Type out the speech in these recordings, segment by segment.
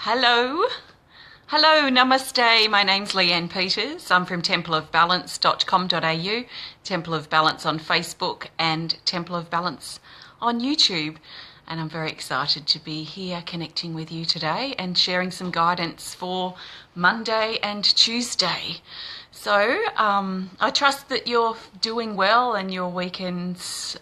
Hello. Hello, namaste. My name's Leanne Peters. I'm from templeofbalance.com.au, Temple of Balance on Facebook and Temple of Balance on YouTube. And I'm very excited to be here connecting with you today and sharing some guidance for Monday and Tuesday. So I trust that you're doing well and your weekends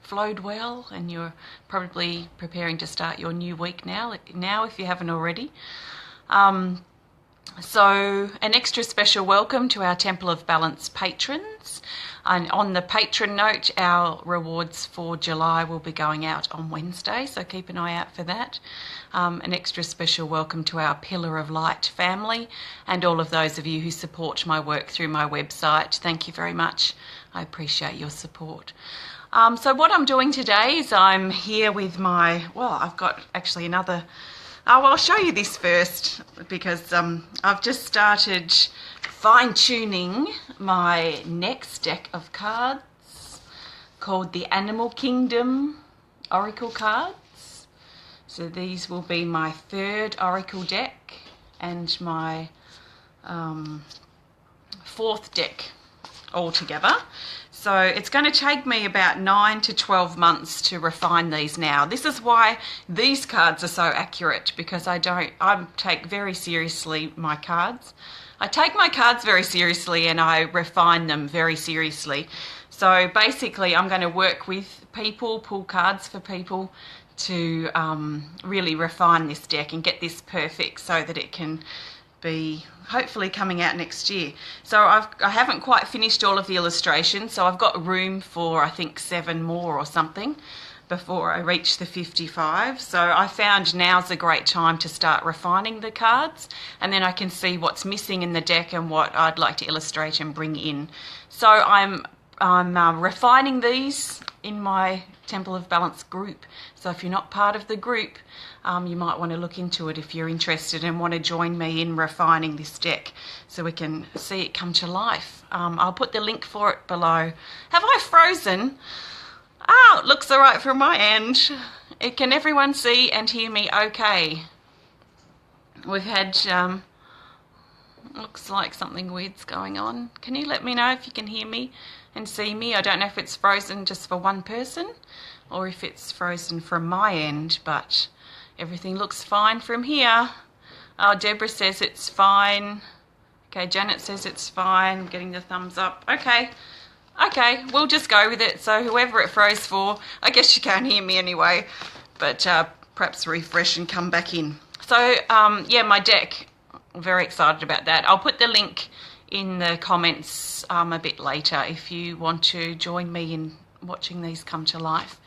flowed well, and you're probably preparing to start your new week now if you haven't already. So an extra special welcome to our Temple of Balance patrons. And on the patron note, our rewards for July will be going out on Wednesday, so keep an eye out for that. An extra special welcome to our Pillar of Light family and all of those of you who support my work through my website. Thank you very much. I appreciate your support. So what I'm doing today is I'm here with I've got actually another... I'll show you this first because I've just started fine-tuning my next deck of cards called the Animal Kingdom Oracle cards. So these will be my third Oracle deck and my fourth deck altogether. So it's going to take me about 9 to 12 months to refine these now. This is why these cards are so accurate, because I take very seriously my cards. I take my cards very seriously and I refine them very seriously. So basically I'm going to work with people, pull cards for people to really refine this deck and get this perfect so that it can be hopefully coming out next year. So I haven't quite finished all of the illustrations, so I've got room for I think 7 more or something before I reach the 55. So I found now's a great time to start refining the cards, and then I can see what's missing in the deck and what I'd like to illustrate and bring in. So I'm refining these in my Temple of Balance group. So if you're not part of the group, you might want to look into it if you're interested and want to join me in refining this deck so we can see it come to life. I'll put the link for it below. Have I frozen? Oh, it looks all right from my end. Can everyone see and hear me okay? We've had, looks like something weird's going on. Can you let me know if you can hear me and see me? I don't know if it's frozen just for one person or if it's frozen from my end, but everything looks fine from here. Oh, Deborah says it's fine. Okay, Janet says it's fine. Getting the thumbs up. Okay, we'll just go with it. So whoever it froze for, I guess you can't hear me anyway, but perhaps refresh and come back in. So yeah, my deck, I'm very excited about that. I'll put the link in the comments a bit later if you want to join me in watching these come to life.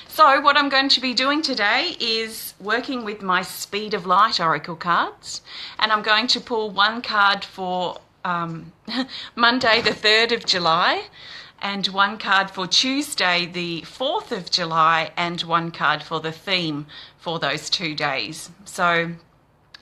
So what I'm going to be doing today is working with my Speed of Light Oracle cards, and I'm going to pull one card for Monday the 3rd of July, and one card for Tuesday the 4th of July, and one card for the theme for those 2 days. So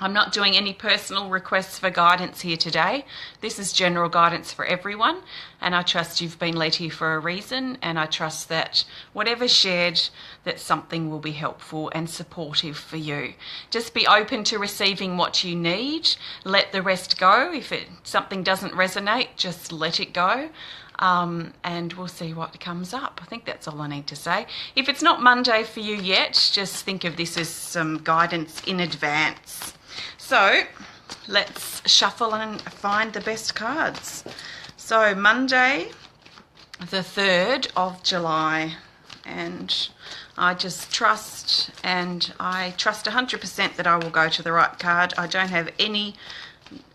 I'm not doing any personal requests for guidance here today. This is general guidance for everyone, and I trust you've been led here for a reason, and I trust that whatever's shared, that something will be helpful and supportive for you. Just be open to receiving what you need. Let the rest go. If something doesn't resonate, just let it go. And we'll see what comes up. I think that's all I need to say. If it's not Monday for you yet, just think of this as some guidance in advance. So let's shuffle and find the best cards. So Monday the 3rd of July, and I just trust, and I trust 100% that I will go to the right card. I don't have any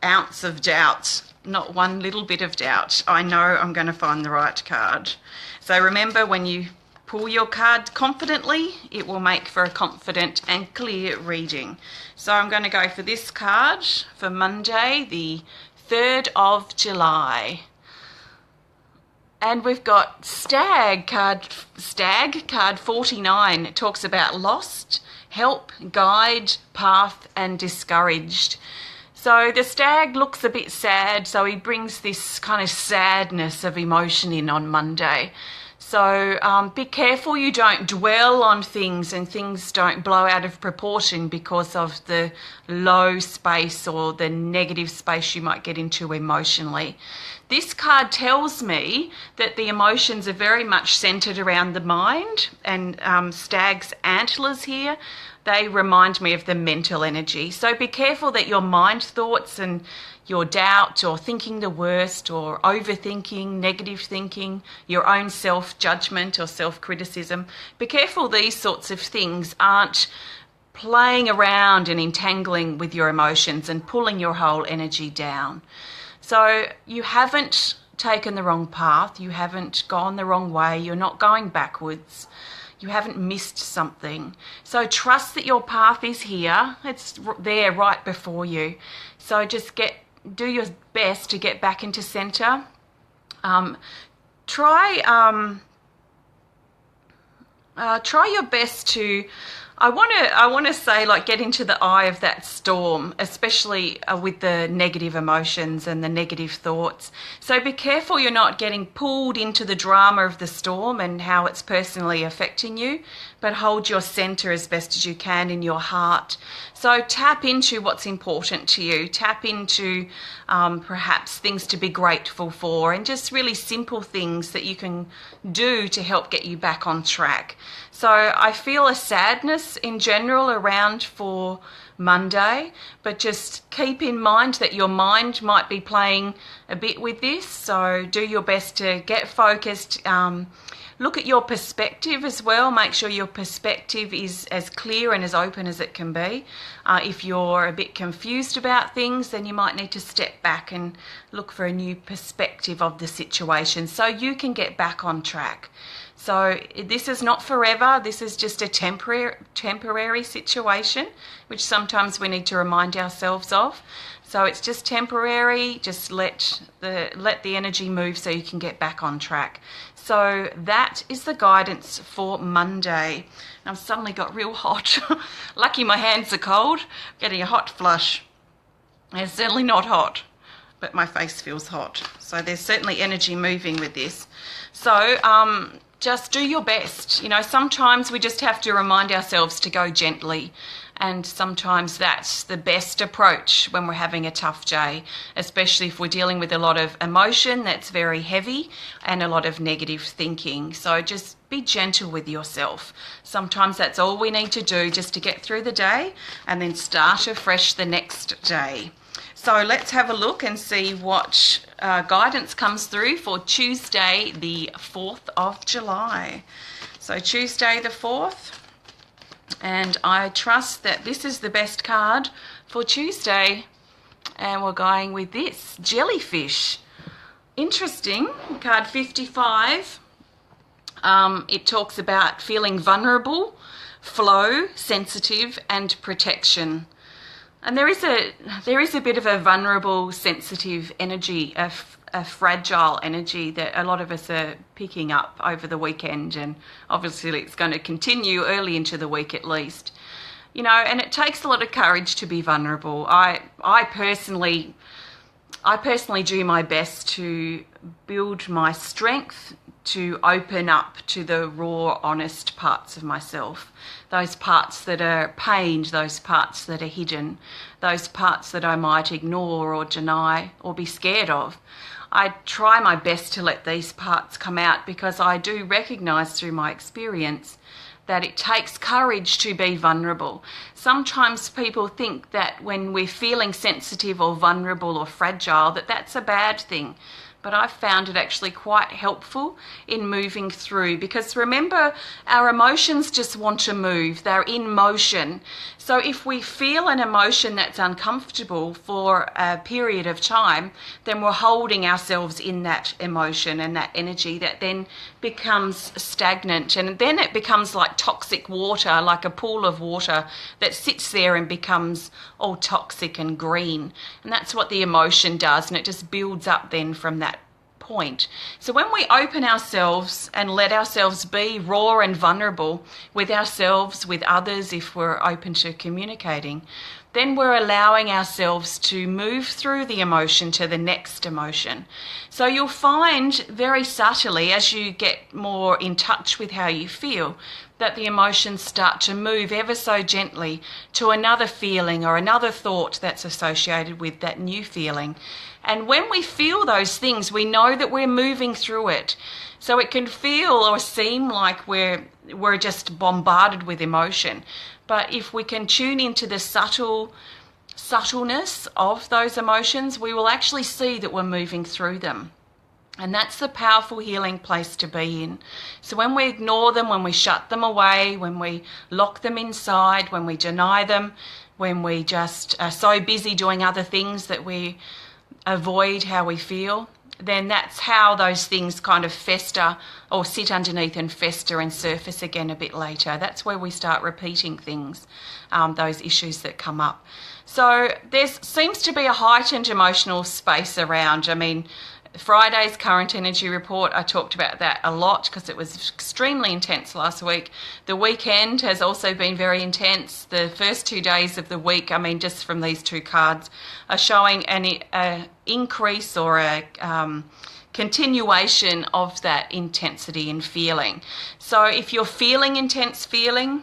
ounce of doubt, not one little bit of doubt. I know I'm going to find the right card. So remember, when you pull your card confidently, it will make for a confident and clear reading. So I'm going to go for this card for Monday, the 3rd of July. And we've got Stag card 49. It talks about lost, help, guide, path, and discouraged. So the stag looks a bit sad, so he brings this kind of sadness of emotion in on Monday. So be careful you don't dwell on things and things don't blow out of proportion because of the low space or the negative space you might get into emotionally. This card tells me that the emotions are very much centered around the mind, and stag's antlers here, they remind me of the mental energy. So be careful that your mind thoughts and your doubt or thinking the worst or overthinking, negative thinking, your own self-judgment or self-criticism, be careful these sorts of things aren't playing around and entangling with your emotions and pulling your whole energy down. So you haven't taken the wrong path, you haven't gone the wrong way, you're not going backwards, you haven't missed something. So trust that your path is here, it's there right before you. So just do your best to get back into center. Try your best to, I want to say, like, get into the eye of that storm, especially with the negative emotions and the negative thoughts. So be careful you're not getting pulled into the drama of the storm and how it's personally affecting you, but hold your center as best as you can in your heart. So tap into what's important to you, tap into perhaps things to be grateful for, and just really simple things that you can do to help get you back on track. So I feel a sadness in general around for Monday, but just keep in mind that your mind might be playing a bit with this. So do your best to get focused. Look at your perspective as well. Make sure your perspective is as clear and as open as it can be. If you're a bit confused about things, then you might need to step back and look for a new perspective of the situation so you can get back on track. So this is not forever. This is just a temporary situation, which sometimes we need to remind ourselves of. So it's just temporary. Just let the energy move so you can get back on track. So that is the guidance for Monday. I've suddenly got real hot. Lucky my hands are cold. Getting a hot flush. It's certainly not hot, but my face feels hot. So there's certainly energy moving with this. So just do your best. You know, sometimes we just have to remind ourselves to go gently. And sometimes that's the best approach when we're having a tough day, especially if we're dealing with a lot of emotion that's very heavy and a lot of negative thinking. So just be gentle with yourself. Sometimes that's all we need to do just to get through the day and then start afresh the next day. So let's have a look and see what guidance comes through for Tuesday, the 4th of July. So Tuesday the 4th. And I trust that this is the best card for Tuesday. And we're going with this, jellyfish. Interesting, card 55. It talks about feeling vulnerable, flow, sensitive, and protection. And there is a bit of a vulnerable, sensitive energy, a fragile energy that a lot of us are picking up over the weekend, and obviously it's going to continue early into the week at least. You know, and it takes a lot of courage to be vulnerable. I personally do my best to build my strength to open up to the raw, honest parts of myself. Those parts that are pained, those parts that are hidden, those parts that I might ignore or deny or be scared of. I try my best to let these parts come out because I do recognise through my experience that it takes courage to be vulnerable. Sometimes people think that when we're feeling sensitive or vulnerable or fragile, that that's a bad thing. But I've found it actually quite helpful in moving through, because remember, our emotions just want to move. They're in motion. So if we feel an emotion that's uncomfortable for a period of time, then we're holding ourselves in that emotion and that energy that then becomes stagnant. And then it becomes like toxic water, like a pool of water that sits there and becomes all toxic and green. And that's what the emotion does. And it just builds up then from that point. So when we open ourselves and let ourselves be raw and vulnerable with ourselves, with others, if we're open to communicating, then we're allowing ourselves to move through the emotion to the next emotion. So you'll find very subtly, as you get more in touch with how you feel, that the emotions start to move ever so gently to another feeling or another thought that's associated with that new feeling. And when we feel those things, we know that we're moving through it. So it can feel or seem like we're just bombarded with emotion. But if we can tune into the subtleness of those emotions, we will actually see that we're moving through them. And that's the powerful healing place to be in. So when we ignore them, when we shut them away, when we lock them inside, when we deny them, when we just are so busy doing other things that we avoid how we feel, then that's how those things kind of fester or sit underneath and fester and surface again a bit later. That's where we start repeating things, those issues that come up. So there seems to be a heightened emotional space around. I mean, Friday's current energy report, I talked about that a lot because it was extremely intense last week. The weekend has also been very intense. The first 2 days of the week, I mean, just from these two cards, are showing an increase or a continuation of that intensity in feeling. So if you're feeling intense feeling,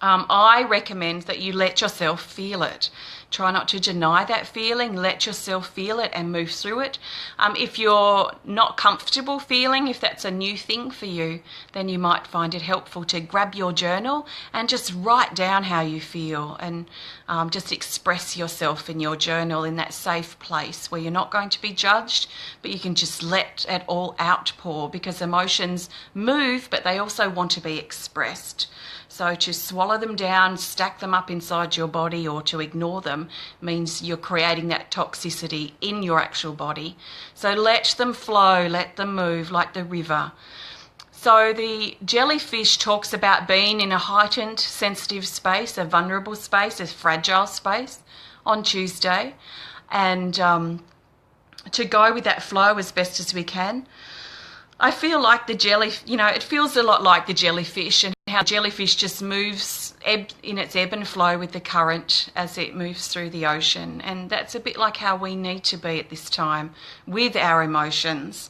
I recommend that you let yourself feel it. Try not to deny that feeling. Let yourself feel it and move through it. If you're not comfortable feeling, if that's a new thing for you, then you might find it helpful to grab your journal and just write down how you feel and just express yourself in your journal in that safe place where you're not going to be judged, but you can just let it all outpour, because emotions move, but they also want to be expressed. So to swallow them down, stack them up inside your body, or to ignore them means you're creating that toxicity in your actual body. So let them flow, let them move like the river. So the jellyfish talks about being in a heightened sensitive space, a vulnerable space, a fragile space on Tuesday, and to go with that flow as best as we can. I feel like it feels a lot like the jellyfish, and how jellyfish just moves in its ebb and flow with the current as it moves through the ocean. And that's a bit like how we need to be at this time with our emotions.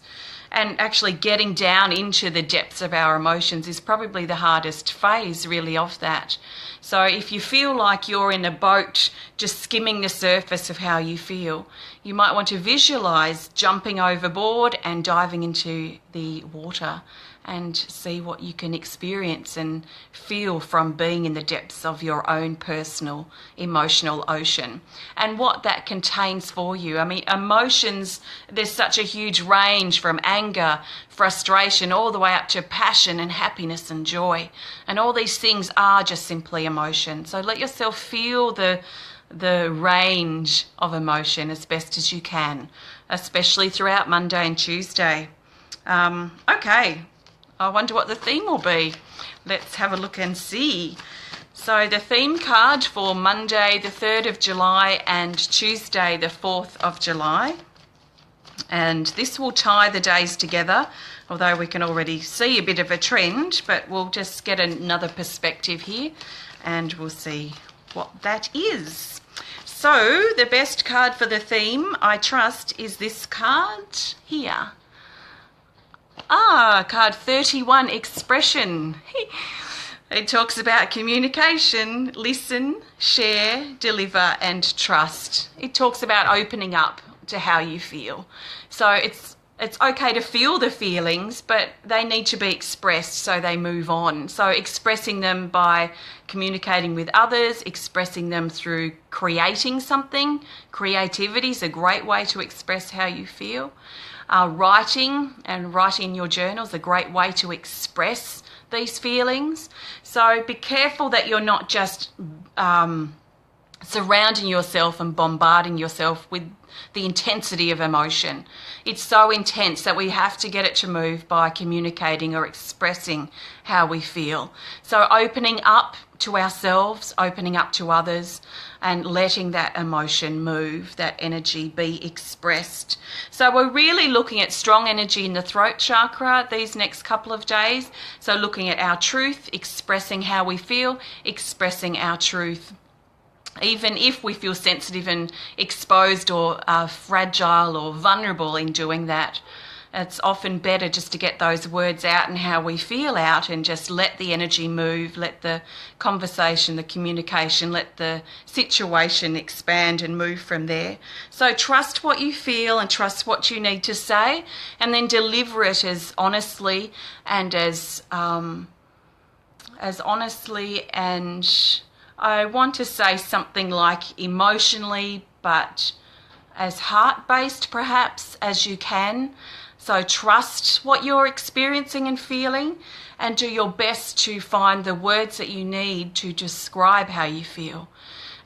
And actually getting down into the depths of our emotions is probably the hardest phase, really, of that. So if you feel like you're in a boat just skimming the surface of how you feel, you might want to visualize jumping overboard and diving into the water and see what you can experience and feel from being in the depths of your own personal emotional ocean, and what that contains for you. I mean, emotions, there's such a huge range from anger, frustration, all the way up to passion and happiness and joy. And all these things are just simply emotion. So let yourself feel the range of emotion as best as you can, especially throughout Monday and Tuesday. Okay. I wonder what the theme will be. Let's have a look and see. So the theme card for Monday the 3rd of July and Tuesday the 4th of July. And this will tie the days together, although we can already see a bit of a trend, but we'll just get another perspective here and we'll see what that is. So the best card for the theme, I trust, is this card here. Card 31, expression. It talks about communication, listen, share, deliver, and trust. It talks about opening up to how you feel. So it's okay to feel the feelings, but they need to be expressed so they move on. So expressing them by communicating with others, expressing them through creating something. Creativity is a great way to express how you feel. Writing in your journal is a great way to express these feelings. So be careful that you're not just surrounding yourself and bombarding yourself with the intensity of emotion. It's so intense that we have to get it to move by communicating or expressing how we feel. So opening up to ourselves, opening up to others, and letting that emotion move, that energy be expressed. So we're really looking at strong energy in the throat chakra these next couple of days. So looking at our truth, expressing how we feel, expressing our truth. Even if we feel sensitive and exposed or fragile or vulnerable in doing that, it's often better just to get those words out and how we feel out and just let the energy move, let the conversation, the communication, let the situation expand and move from there. So trust what you feel and trust what you need to say, and then deliver it as honestly and as honestly, and I want to say something like emotionally, but as heart-based perhaps as you can. So trust what you're experiencing and feeling, and do your best to find the words that you need to describe how you feel.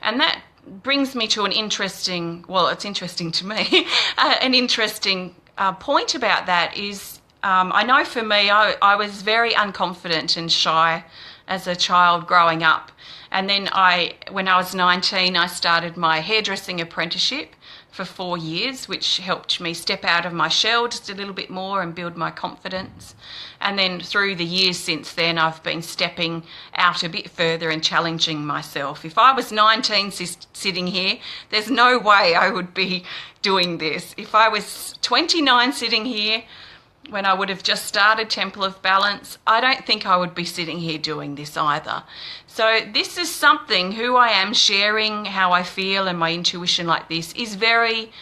And that brings me to an interesting, well, it's interesting to me, an interesting point about that is, I know for me, I was very unconfident and shy as a child growing up. And then when I was 19, I started my hairdressing apprenticeship for 4 years, which helped me step out of my shell just a little bit more and build my confidence. And then through the years since then, I've been stepping out a bit further and challenging myself. If I was 19 sitting here, there's no way I would be doing this. If I was 29 sitting here, when I would have just started Temple of Balance, I don't think I would be sitting here doing this either. So this is something, who I am, sharing how I feel and my intuition like this is very,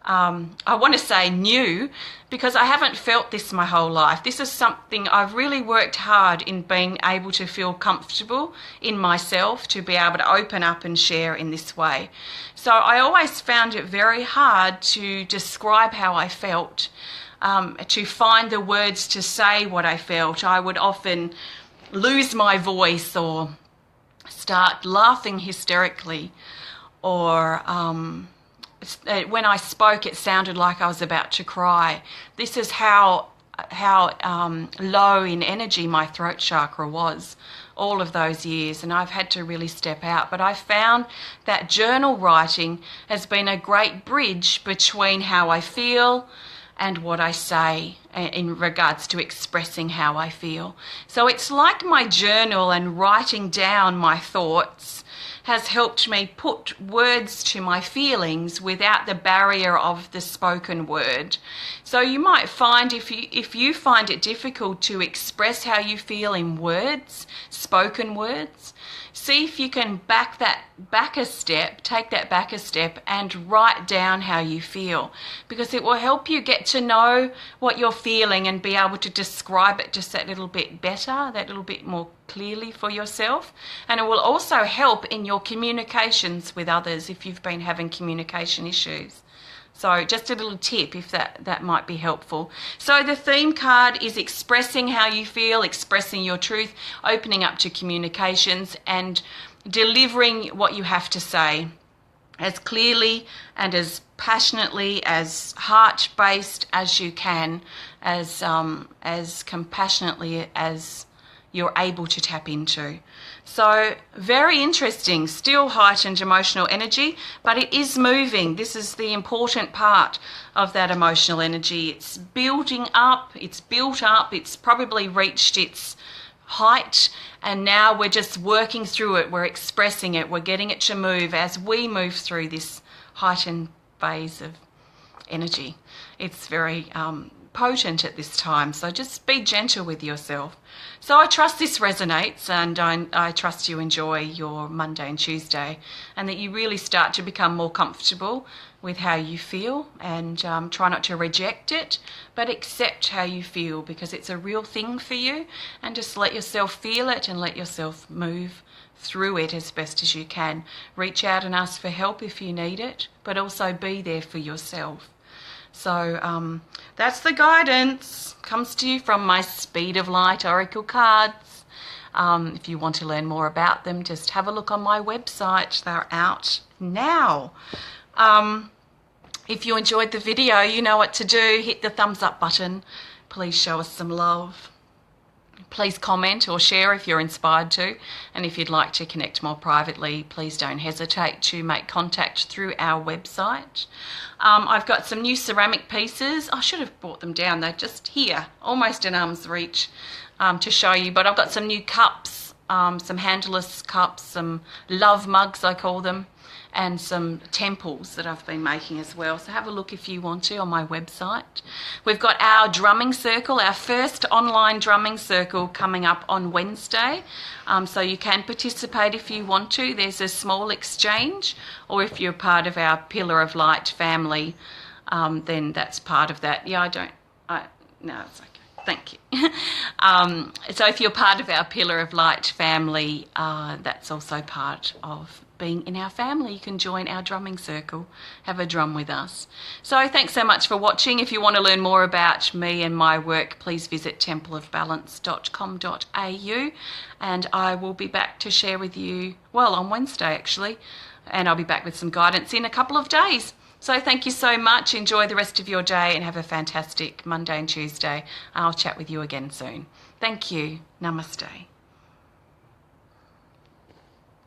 I want to say new, because I haven't felt this my whole life. This is something I've really worked hard in being able to feel comfortable in myself, to be able to open up and share in this way. So I always found it very hard to describe how I felt. To find the words to say what I felt. I would often lose my voice or start laughing hysterically, or when I spoke it sounded like I was about to cry. This is how low in energy my throat chakra was all of those years, and I've had to really step out. But I found that journal writing has been a great bridge between how I feel and what I say in regards to expressing how I feel. So it's like my journal and writing down my thoughts has helped me put words to my feelings without the barrier of the spoken word. So you might find if you find it difficult to express how you feel in words, spoken words, see if you can take that back a step and write down how you feel, because it will help you get to know what you're feeling and be able to describe it just that little bit better, that little bit more clearly for yourself. And it will also help in your communications with others if you've been having communication issues. So just a little tip if that might be helpful. So the theme card is expressing how you feel, expressing your truth, opening up to communications, and delivering what you have to say as clearly and as passionately, as heart-based as you can, as compassionately as you're able to tap into. So very interesting, still heightened emotional energy, but it is moving. This is the important part of that emotional energy. It's building up, it's built up, it's probably reached its height, and now we're just working through it, we're expressing it, we're getting it to move as we move through this heightened phase of energy. It's very potent at this time, so just be gentle with yourself. So I trust this resonates, and I trust you enjoy your Monday and Tuesday, and that you really start to become more comfortable with how you feel, and try not to reject it, but accept how you feel, because it's a real thing for you, and just let yourself feel it and let yourself move through it as best as you can. Reach out and ask for help if you need it, but also be there for yourself. So that's the guidance. Comes to you from my Speed of Light Oracle cards. If you want to learn more about them, just have a look on my website. They're out now. If you enjoyed the video, you know what to do. Hit the thumbs up button. Please show us some love. Please comment or share if you're inspired to. And if you'd like to connect more privately, please don't hesitate to make contact through our website. I've got some new ceramic pieces. I should have brought them down. They're just here, almost in arm's reach to show you. But I've got some new cups, some handleless cups, some love mugs I call them, and some temples that I've been making as well. So have a look if you want to on my website. We've got our drumming circle, our first online drumming circle coming up on Wednesday. So you can participate if you want to. There's a small exchange, or if you're part of our Pillar of Light family, then that's part of that. Yeah, no, it's okay. Thank you. So if you're part of our Pillar of Light family, that's also part of being in our family. You can join our drumming circle, have a drum with us. So thanks so much for watching. If you want to learn more about me and my work, please visit templeofbalance.com.au, and I will be back to share with you, well, on Wednesday actually, and I'll be back with some guidance in a couple of days. So thank you so much. Enjoy the rest of your day and have a fantastic Monday and Tuesday. I'll chat with you again soon. Thank you. Namaste.